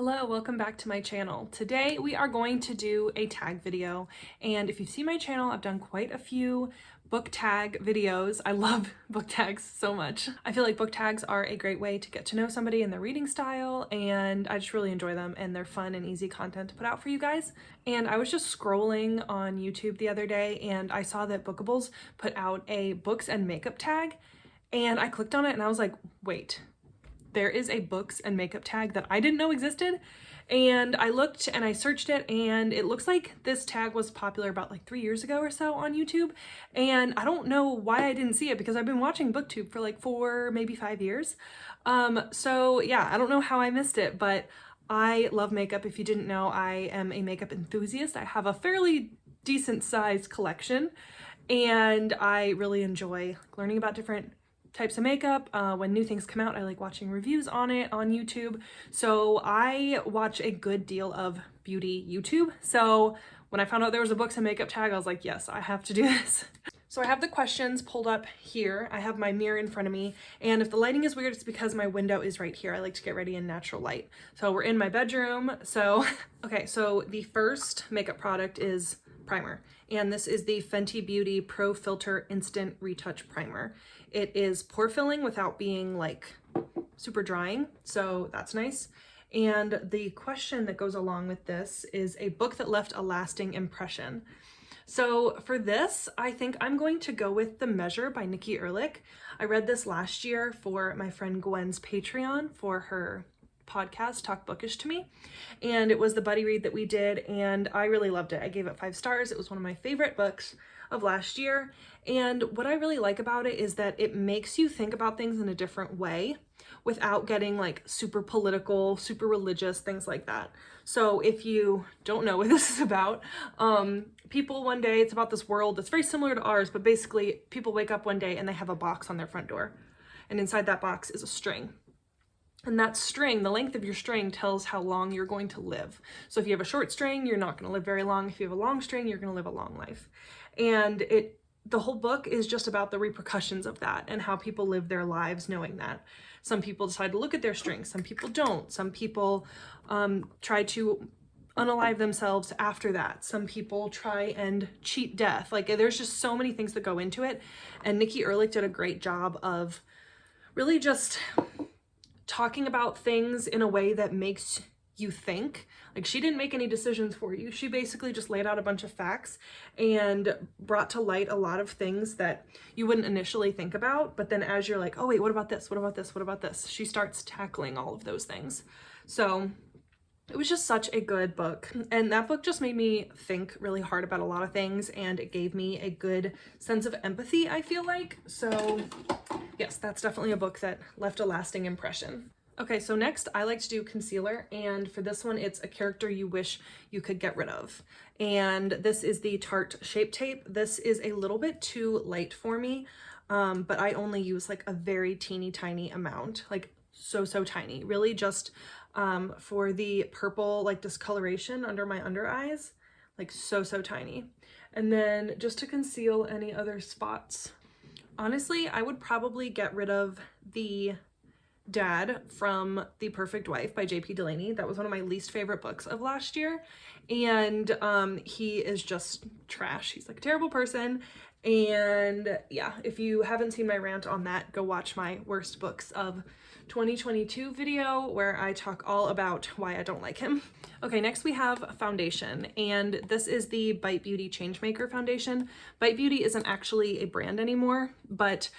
Hello, welcome back to my channel. Today we are going to do a tag video, and if you've seen my channel, I've done quite a few book tag videos. I love book tags so much. I feel like book tags are a great way to get to know somebody and their reading style, and I just really enjoy them, and they're fun and easy content to put out for you guys. And I was just scrolling on YouTube the other day and I saw that Bookables put out a books and makeup tag, and I clicked on it and I was like, wait, there is a books and makeup tag that I didn't know existed. And I looked and I searched it, and it looks like this tag was popular about like 3 years ago or so on YouTube. And I don't know why I didn't see it, because I've been watching BookTube for like 4, maybe 5 years. So yeah, I don't know how I missed it, but I love makeup. If you didn't know, I am a makeup enthusiast. I have a fairly decent sized collection, and I really enjoy learning about different types of makeup. When new things come out, I like watching reviews on it on YouTube. So I watch a good deal of beauty YouTube. So when I found out there was a books and makeup tag, I was like, yes, I have to do this. So I have the questions pulled up here. I have my mirror in front of me, and if the lighting is weird, it's because my window is right here. I like to get ready in natural light. So we're in my bedroom. So, okay, so the first makeup product is primer, and this is the Fenty Beauty Pro Filter Instant Retouch Primer. It is pore filling without being like super drying, so that's nice. And the question that goes along with this is a book that left a lasting impression. So for this, I think I'm going to go with The Measure by Nikki Ehrlich. I read this last year for my friend Gwen's Patreon for her podcast, Talk Bookish to Me. And it was the buddy read that we did, and I really loved it. I gave it 5 stars. It was one of my favorite books of last year. And what I really like about it is that it makes you think about things in a different way without getting like super political, super religious, things like that. So if you don't know what this is about, people one day, it's about this world that's very similar to ours, but basically people wake up one day and they have a box on their front door, and inside that box is a string. And that string, the length of your string, tells how long you're going to live. So if you have a short string, you're not going to live very long. If you have a long string, you're going to live a long life. And the whole book is just about the repercussions of that and how people live their lives knowing that. Some people decide to look at their strings, some people don't. Some people try to unalive themselves after that. Some people try and cheat death. Like, there's just so many things that go into it. And Nikki Ehrlich did a great job of really just talking about things in a way that makes you think. Like, she didn't make any decisions for you. She basically just laid out a bunch of facts and brought to light a lot of things that you wouldn't initially think about. But then as you're like, oh wait, what about this? What about this? What about this? She starts tackling all of those things. So it was just such a good book. And that book just made me think really hard about a lot of things, and it gave me a good sense of empathy, I feel like. So yes, that's definitely a book that left a lasting impression. Okay, so next I like to do concealer, and for this one it's a character you wish you could get rid of. And this is the Tarte Shape Tape. This is a little bit too light for me, but I only use like a very teeny tiny amount, like so tiny, really just for the purple like discoloration under my under eyes, like so tiny. And then just to conceal any other spots, honestly, I would probably get rid of the dad from The Perfect Wife by J.P. Delaney. That was one of my least favorite books of last year. And he is just trash. He's like a terrible person. And yeah, if you haven't seen my rant on that, go watch my worst books of 2022 video where I talk all about why I don't like him. Okay, next we have foundation, and this is the Bite Beauty Changemaker foundation. Bite Beauty isn't actually a brand anymore, but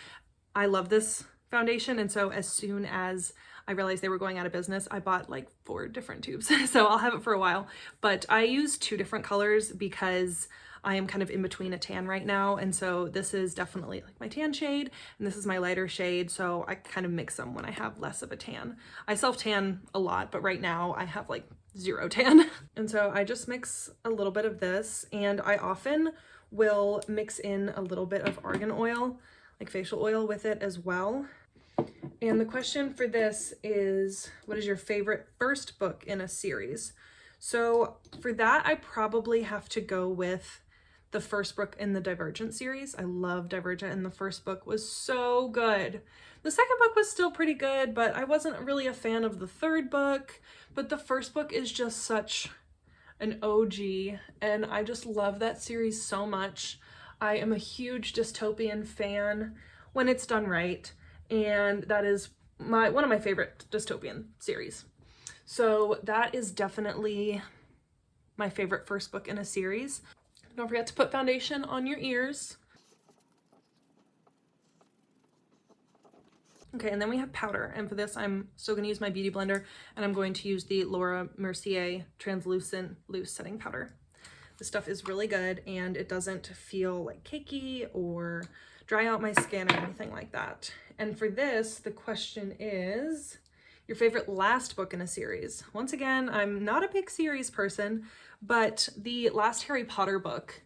I love this foundation, and so as soon as I realized they were going out of business, I bought like 4 different tubes. So I'll have it for a while, but I use 2 different colors because I am kind of in between a tan right now, and so this is definitely like my tan shade, and this is my lighter shade, so I kind of mix them when I have less of a tan. I self-tan a lot, but right now I have like 0 tan. And so I just mix a little bit of this, and I often will mix in a little bit of argan oil, like facial oil, with it as well. And the question for this is, what is your favorite first book in a series? So for that, I probably have to go with the first book in the Divergent series. I love Divergent, and the first book was so good. The second book was still pretty good, but I wasn't really a fan of the third book. But the first book is just such an OG, and I just love that series so much. I am a huge dystopian fan when it's done right, and that is one of my favorite dystopian series. So that is definitely my favorite first book in a series. Don't forget to put foundation on your ears. Okay, and then we have powder, and for this I'm still going to use my beauty blender, and I'm going to use the Laura Mercier translucent loose setting powder. This stuff is really good, and it doesn't feel like cakey or dry out my skin or anything like that. And for this, the question is your favorite last book in a series. Once again, I'm not a big series person, but the last Harry Potter book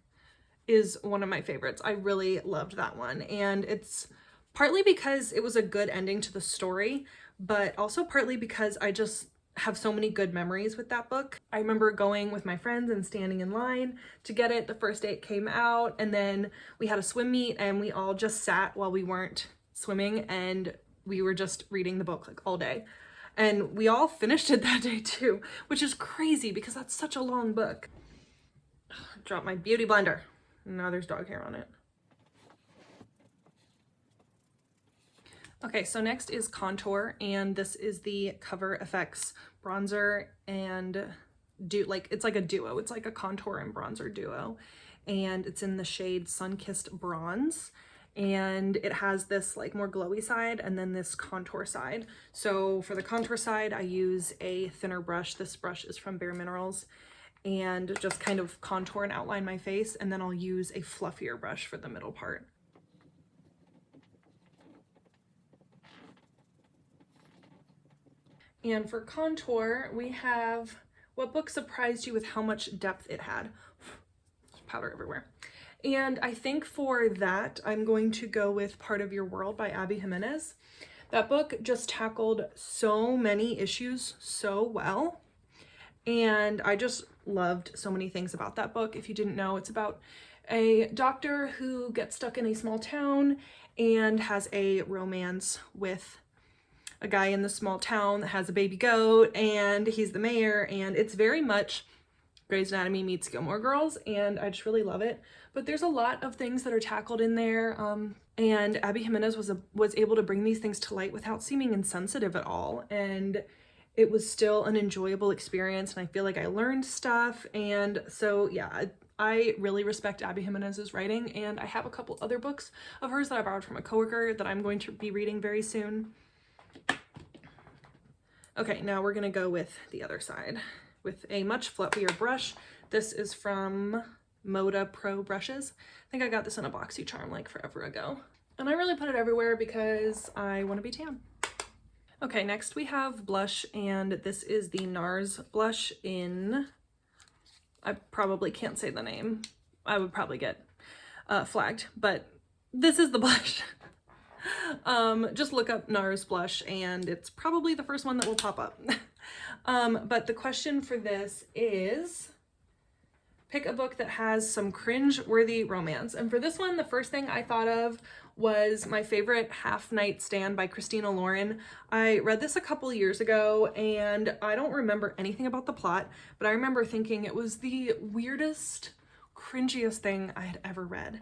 is one of my favorites. I really loved that one, and it's partly because it was a good ending to the story, but also partly because I just have so many good memories with that book. I remember going with my friends and standing in line to get it the first day it came out, and then we had a swim meet and we all just sat while we weren't swimming, and we were just reading the book like all day. And we all finished it that day too, which is crazy because that's such a long book. Drop my beauty blender. Now there's dog hair on it. Okay, so next is contour, and this is the Cover FX bronzer and it's like a duo. It's like a contour and bronzer duo, and it's in the shade Sun-Kissed Bronze. And it has this like more glowy side and then this contour side. So for the contour side, I use a thinner brush. This brush is from Bare Minerals, and just kind of contour and outline my face. And then I'll use a fluffier brush for the middle part. And for contour, we have what book surprised you with how much depth it had? There's powder everywhere. And I think for that, I'm going to go with Part of Your World by Abby Jimenez. That book just tackled so many issues so well, and I just loved so many things about that book. If you didn't know, it's about a doctor who gets stuck in a small town and has a romance with a guy in the small town that has a baby goat, and he's the mayor, and it's very much Grey's Anatomy meets Gilmore Girls, and I just really love it. But there's a lot of things that are tackled in there, and Abby Jimenez was able to bring these things to light without seeming insensitive at all, and it was still an enjoyable experience, and I feel like I learned stuff. And so yeah, I really respect Abby Jimenez's writing, and I have a couple other books of hers that I borrowed from a coworker that I'm going to be reading very soon. Okay, now we're gonna go with the other side with a much fluffier brush. This is from Moda Pro brushes. I think I got this in a BoxyCharm like forever ago. And I really put it everywhere because I want to be tan. Okay, next we have blush, and this is the NARS blush in, I probably can't say the name. I would probably get flagged, but this is the blush. Just look up NARS blush and it's probably the first one that will pop up. But the question for this is, pick a book that has some cringe-worthy romance. And for this one, the first thing I thought of was my favorite Half Night Stand by Christina Lauren. I read this a couple years ago, and I don't remember anything about the plot, but I remember thinking it was the weirdest, cringiest thing I had ever read.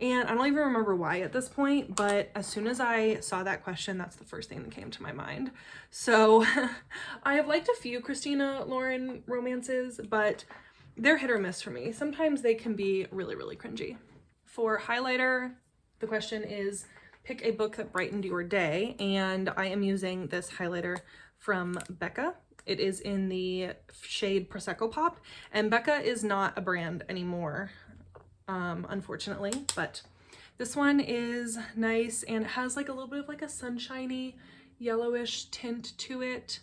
And I don't even remember why at this point, but as soon as I saw that question, that's the first thing that came to my mind. So I have liked a few Christina Lauren romances, but they're hit or miss for me. Sometimes they can be really, really cringy. For highlighter, the question is, pick a book that brightened your day, and I am using this highlighter from Becca. It is in the shade Prosecco Pop, and Becca is not a brand anymore, unfortunately, but this one is nice and it has like a little bit of like a sunshiny yellowish tint to it,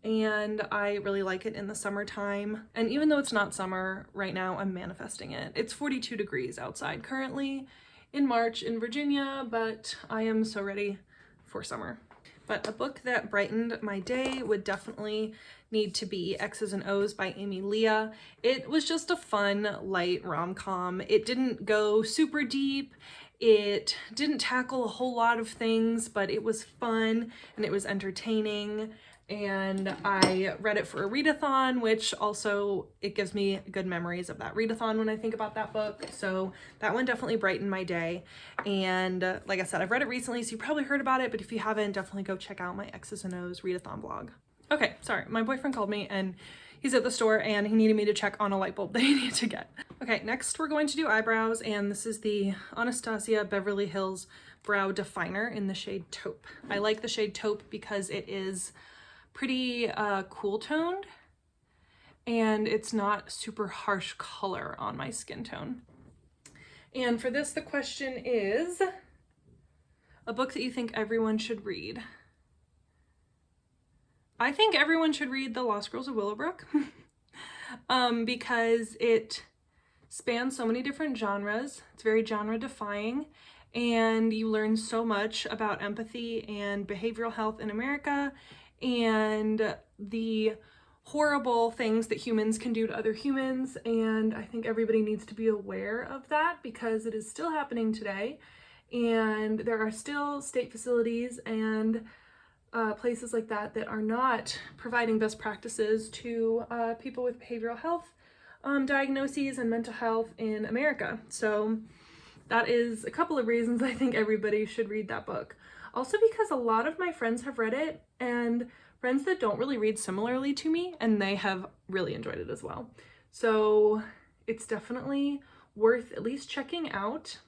and I really like it in the summertime. And even though it's not summer right now, I'm manifesting it. It's 42 degrees outside currently in March in Virginia, but I am so ready for summer. But a book that brightened my day would definitely need to be X's and O's by Amy Leah. It was just a fun, light rom-com. It didn't go super deep. It didn't tackle a whole lot of things, but it was fun and it was entertaining. And I read it for a readathon, which also, it gives me good memories of that readathon when I think about that book. So that one definitely brightened my day. And like I said, I've read it recently, so you probably heard about it, but if you haven't, definitely go check out my X's and O's readathon blog. Okay, sorry, my boyfriend called me and he's at the store and he needed me to check on a light bulb that he needed to get. Okay, next we're going to do eyebrows, and this is the Anastasia Beverly Hills Brow Definer in the shade Taupe. I like the shade Taupe because it is pretty cool toned and it's not super harsh color on my skin tone. And for this, the question is a book that you think everyone should read. I think everyone should read The Lost Girls of Willowbrook because it spans so many different genres. It's very genre defying and you learn so much about empathy and behavioral health in America and the horrible things that humans can do to other humans. And I think everybody needs to be aware of that because it is still happening today. And there are still state facilities and places like that that are not providing best practices to people with behavioral health diagnoses and mental health in America. So that is a couple of reasons I think everybody should read that book. Also because a lot of my friends have read it, and friends that don't really read similarly to me, and they have really enjoyed it as well. So it's definitely worth at least checking out.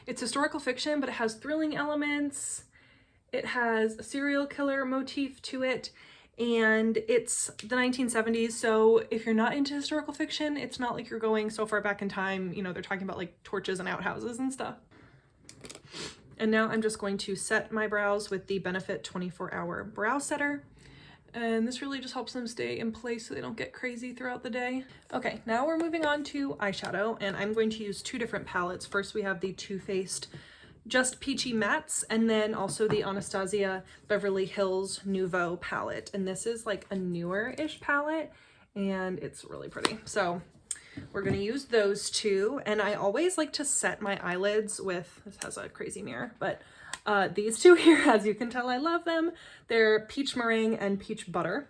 It's historical fiction, but it has thrilling elements. It has a serial killer motif to it, and it's the 1970s, so if you're not into historical fiction, it's not like you're going so far back in time, you know, they're talking about like torches and outhouses and stuff. And now I'm just going to set my brows with the Benefit 24-Hour Brow Setter. And this really just helps them stay in place so they don't get crazy throughout the day. Okay, now we're moving on to eyeshadow, and I'm going to use two different palettes. First, we have the Too Faced Just Peachy Mattes, and then also the Anastasia Beverly Hills Nouveau palette. And this is like a newer-ish palette, and it's really pretty. So we're gonna use those two, and I always like to set my eyelids with, this has a crazy mirror, but these two here, as you can tell, I love them. They're Peach Meringue and Peach Butter.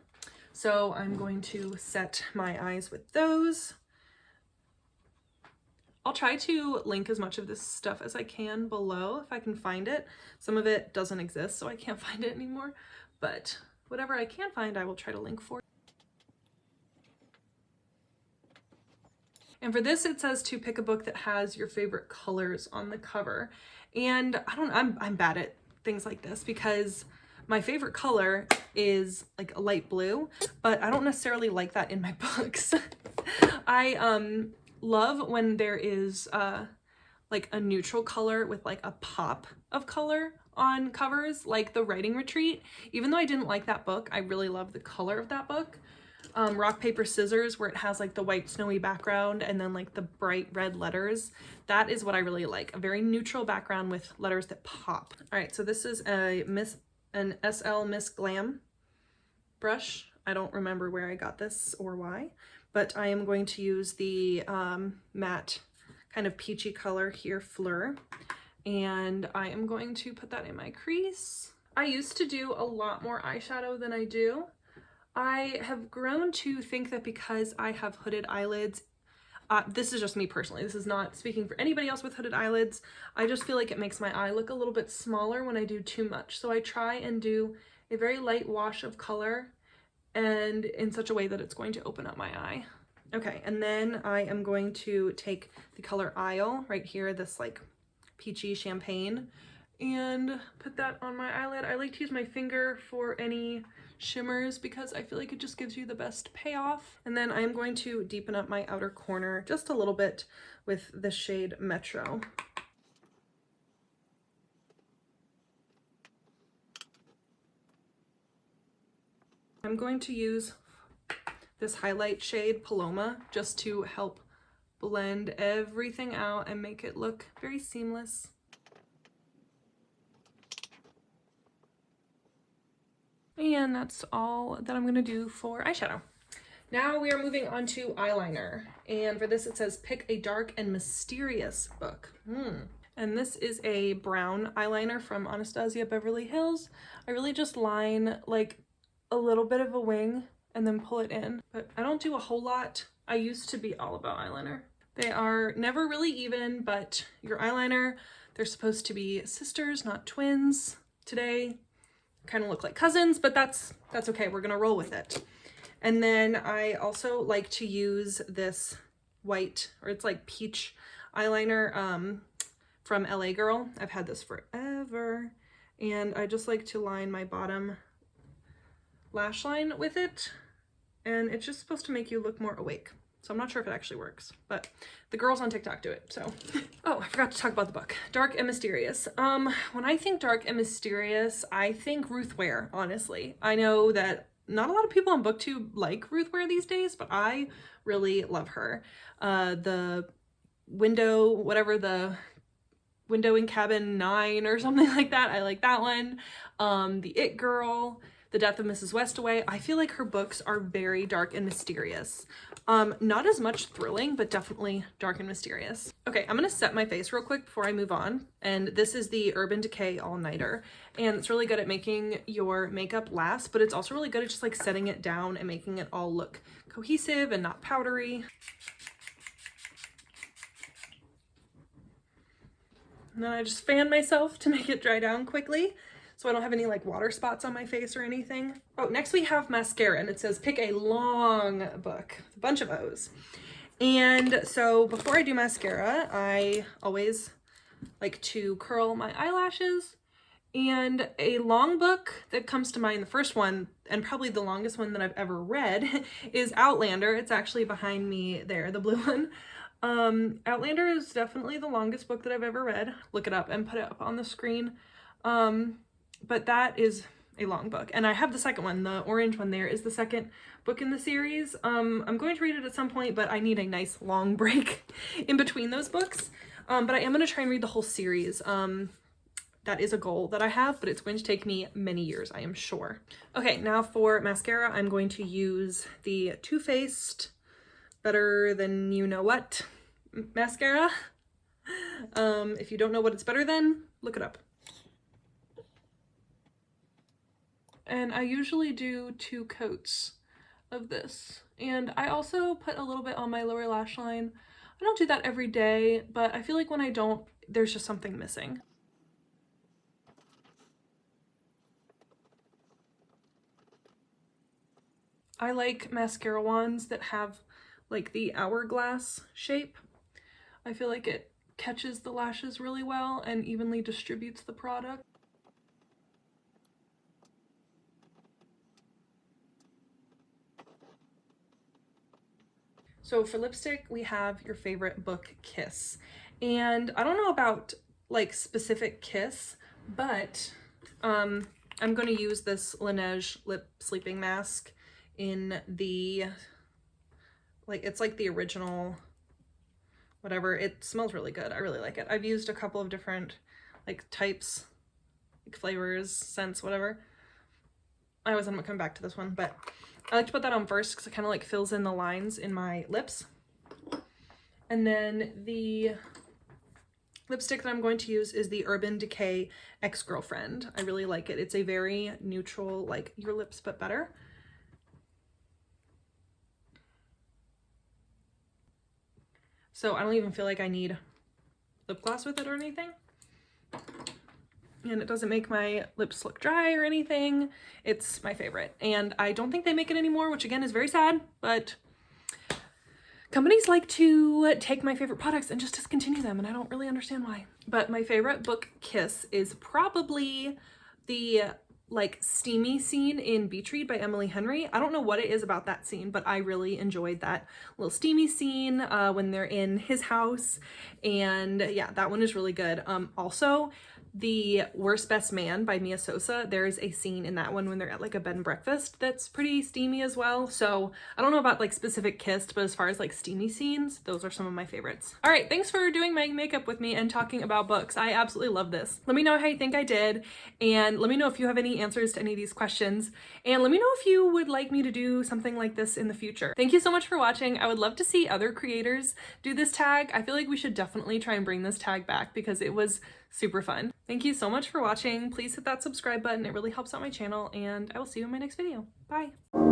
So I'm going to set my eyes with those. I'll try to link as much of this stuff as I can below if I can find it. Some of it doesn't exist, so I can't find it anymore, but whatever I can find, I will try to link for. And for this, it says to pick a book that has your favorite colors on the cover. And I'm bad at things like this because my favorite color is like a light blue, but I don't necessarily like that in my books. I love when there is like a neutral color with like a pop of color on covers, like The Writing Retreat. Even though I didn't like that book, I really love the color of that book. Rock, Paper, Scissors, where it has like the white snowy background and then like the bright red letters. That is what I really like. A very neutral background with letters that pop. All right, so this is an SL Miss Glam brush. I don't remember where I got this or why, but I am going to use the matte kind of peachy color here, Fleur, and I am going to put that in my crease. I used to do a lot more eyeshadow than I do. I have grown to think that because I have hooded eyelids, this is just me personally, this is not speaking for anybody else with hooded eyelids, I just feel like it makes my eye look a little bit smaller when I do too much. So I try and do a very light wash of color and in such a way that it's going to open up my eye. Okay, and then I am going to take the color Isle right here, this like peachy champagne, and put that on my eyelid. I like to use my finger for any shimmers because I feel like it just gives you the best payoff. And then I'm going to deepen up my outer corner just a little bit with the shade Metro. I'm going to use this highlight shade Paloma just to help blend everything out and make it look very seamless. And that's all that I'm gonna do for eyeshadow. Now we are moving on to eyeliner. And for this it says, pick a dark and mysterious book. And this is a brown eyeliner from Anastasia Beverly Hills. I really just line like a little bit of a wing and then pull it in. But I don't do a whole lot. I used to be all about eyeliner. They are never really even, but your eyeliner, they're supposed to be sisters, not twins. Today, kind of look like cousins, but that's okay. We're gonna roll with it. And then I also like to use this white, or it's like peach eyeliner from LA Girl. I've had this forever. And I just like to line my bottom lash line with it. And it's just supposed to make you look more awake. So I'm not sure if it actually works, but the girls on TikTok do it, so. Oh, I forgot to talk about the book. Dark and Mysterious. When I think dark and mysterious, I think Ruth Ware, honestly. I know that not a lot of people on BookTube like Ruth Ware these days, but I really love her. The window, whatever, the window in cabin 9 or something like that. I like that one. The It Girl, The Death of Mrs. Westaway. I feel like her books are very dark and mysterious. Not as much thrilling, but definitely dark and mysterious. Okay, I'm gonna set my face real quick before I move on. And this is the Urban Decay All-Nighter. And it's really good at making your makeup last, but it's also really good at just like setting it down and making it all look cohesive and not powdery. And then I just fan myself to make it dry down quickly, so I don't have any like water spots on my face or anything. Oh, next we have mascara, and it says pick a long book, a bunch of O's. And so before I do mascara, I always like to curl my eyelashes. And a long book that comes to mind, the first one, and probably the longest one that I've ever read, is Outlander. It's actually behind me there, the blue one. Outlander is definitely the longest book that I've ever read. Look it up and put it up on the screen. But that is a long book. And I have the second one, the orange one there is the second book in the series. I'm going to read it at some point, but I need a nice long break in between those books. But I am going to try and read the whole series. That is a goal that I have, but it's going to take me many years, I am sure. Okay, now for mascara, I'm going to use the Too Faced Better Than You Know What mascara. If you don't know what it's better than, look it up. And I usually do 2 coats of this. And I also put a little bit on my lower lash line. I don't do that every day, but I feel like when I don't, there's just something missing. I like mascara wands that have like the hourglass shape. I feel like it catches the lashes really well and evenly distributes the product. So for lipstick, we have your favorite book, Kiss. And I don't know about like specific Kiss, but I'm going to use this Laneige lip sleeping mask in the, like, it's like the original, whatever. It smells really good. I really like it. I've used a couple of different like types, like flavors, scents, whatever. I always end up coming back to this one, but I like to put that on first because it kind of like fills in the lines in my lips. And then the lipstick that I'm going to use is the Urban Decay Ex-Girlfriend. I really like it. It's a very neutral, like your lips but better. So I don't even feel like I need lip gloss with it or anything. And it doesn't make my lips look dry or anything. It's my favorite. And I don't think they make it anymore, which again is very sad, but companies like to take my favorite products and just discontinue them, and I don't really understand why. But my favorite book, Kiss, is probably the like steamy scene in Beach Read by Emily Henry. I don't know what it is about that scene, but I really enjoyed that little steamy scene when they're in his house. And yeah, that one is really good. Also, the Worst Best Man by Mia Sosa. There's a scene in that one when they're at like a bed and breakfast that's pretty steamy as well. So I don't know about like specific kissed, but as far as like steamy scenes, those are some of my favorites. All right, thanks for doing my makeup with me and talking about books. I absolutely love this. Let me know how you think I did, and let me know if you have any answers to any of these questions, and let me know if you would like me to do something like this in the future. Thank you so much for watching. I would love to see other creators do this tag. I feel like we should definitely try and bring this tag back because it was super fun. Thank you so much for watching. Please hit that subscribe button. It really helps out my channel, and I will see you in my next video. Bye.